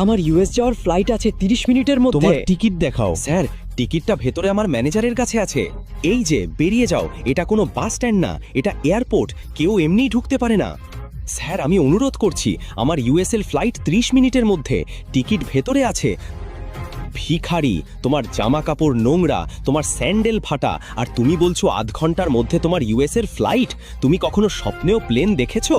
আমার ইউএস যাওয়ার ফ্লাইট আছে 30 মিনিটের মধ্যে। তোমার টিকিট দেখাও। স্যার, টিকিটটা ভেতরে আমার ম্যানেজারের কাছে আছে। এই যে, বেরিয়ে যাও। এটা কোনো বাস স্ট্যান্ড না, এটা এয়ারপোর্ট। কেউ এমনিই ঢুকতে পারে না। স্যার, আমি অনুরোধ করছি, আমার ইউএসএল ফ্লাইট 30 মিনিটের মধ্যে। টিকিট ভেতরে আছে। ভিখারি, তোমার জামা কাপড় নোংরা, তোমার স্যান্ডেল ফাটা, আর তুমি বলছো আধ ঘন্টার মধ্যে তোমার ইউএসএর ফ্লাইট। তুমি কখনো স্বপ্নেও প্লেন দেখেছো?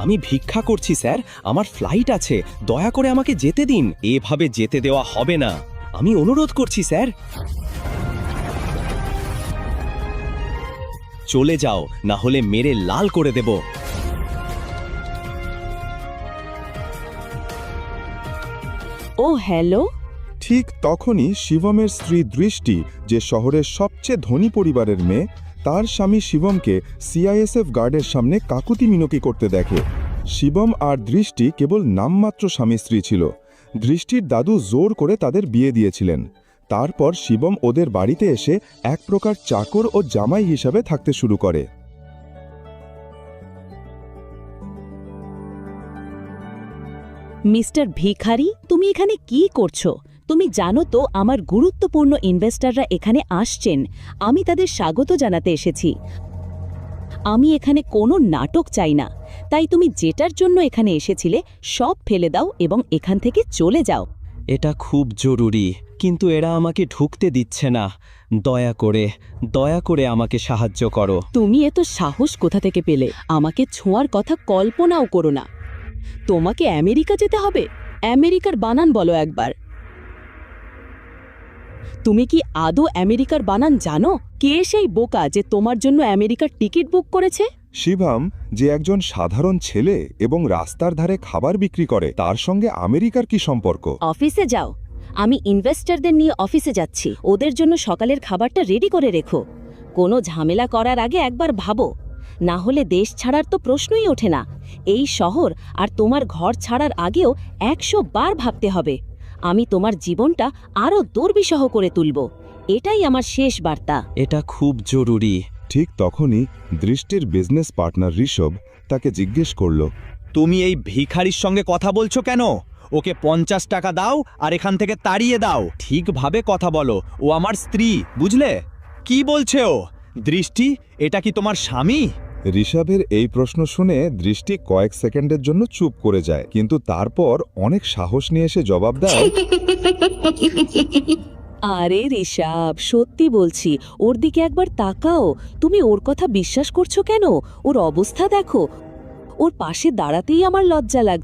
আমি ভিক্ষা করছি স্যার, আমার ফ্লাইট আছে, দয়া করে আমাকে যেতে দিন। এভাবে যেতে দেওয়া হবে না, আমি অনুরোধ করছি স্যার। চলে যাও, না হলে মেরে লাল করে দেব। ও হ্যালো। ঠিক তখনই শিবমের স্ত্রী দৃষ্টি, যে শহরের সবচেয়ে ধনী পরিবারের মেয়ে, তার স্বামী শিবমকে সিআইএসএফ গার্ডের সামনে কাকুতি মিনতি করতে দেখে। শিবম আর দৃষ্টি কেবল নামমাত্র স্বামী স্ত্রী ছিল। দৃষ্টির দাদু জোর করে তাদের বিয়ে দিয়েছিলেন। তারপর শিবম ওদের বাড়িতে এসে এক প্রকার চাকর ও জামাই হিসাবে থাকতে শুরু করে। মিস্টার ভিখারি, তুমি এখানে কি করছো? তুমি জানো তো আমার গুরুত্বপূর্ণ ইনভেস্টররা এখানে আসছেন। আমি তাদের স্বাগত জানাতে এসেছি। আমি এখানে কোনো নাটক চাই না। তাই তুমি যেটার জন্য এখানে এসেছিলে সব ফেলে দাও এবং এখান থেকে চলে যাও। এটা খুব জরুরি, কিন্তু এরা আমাকে ঢুকতে দিচ্ছে না। দয়া করে আমাকে সাহায্য করো। তুমি এত সাহস কোথা থেকে পেলে? আমাকে ছোঁয়ার কথা কল্পনাও করো না। তোমাকে আমেরিকা যেতে হবে? আমেরিকার বানান বলো একবার। তুমি কি আদৌ আমেরিকার বানান জানো? কে সেই বোকা যে তোমার জন্য আমেরিকার টিকিট বুক করেছে? শিবম, যে একজন সাধারণ ছেলে এবং রাস্তার ধারে খাবার বিক্রি করে, তার সঙ্গে আমেরিকার কি সম্পর্ক? অফিসে যাও। আমি ইনভেস্টরদের নিয়ে অফিসে যাচ্ছি। ওদের জন্য সকালের খাবারটা রেডি করে রেখো। কোনো ঝামেলা করার আগে একবার ভাবো, না হলে দেশ ছাড়ার তো প্রশ্নই ওঠে না। এই শহর আর তোমার ঘর ছাড়ার আগেও 100 বার ভাবতে হবে। আমি তোমার জীবনটা আরও দুর্বিষহ করে তুলব। এটাই আমার শেষ বার্তা। এটা খুব জরুরি। ঠিক তখনই দৃষ্টির বিজনেস পার্টনার ঋষভ তাকে জিজ্ঞেস করল, তুমি এই ভিখারির সঙ্গে কথা বলছো কেন? ওকে 50 টাকা দাও আর এখান থেকে তাড়িয়ে দাও। ঠিকভাবে কথা বলো, ও আমার স্ত্রী, বুঝলে? কি বলছে ও? দৃষ্টি, এটা কি তোমার স্বামী? ঋষভের এই প্রশ্ন শুনে দৃষ্টি কয়েক সেকেন্ডের জন্য চুপ করে যায়, কিন্তু তারপর অনেক সাহস নিয়ে এসে জবাব দেয়, আরে ঋষভ, সত্যি বলছি, ওর দিকে একবার তাকাও। তুমি ওর কথা বিশ্বাস করছো কেন? ওর অবস্থা দেখো। ওর পাশে দাঁড়াতেই আমার লজ্জা লাগছে।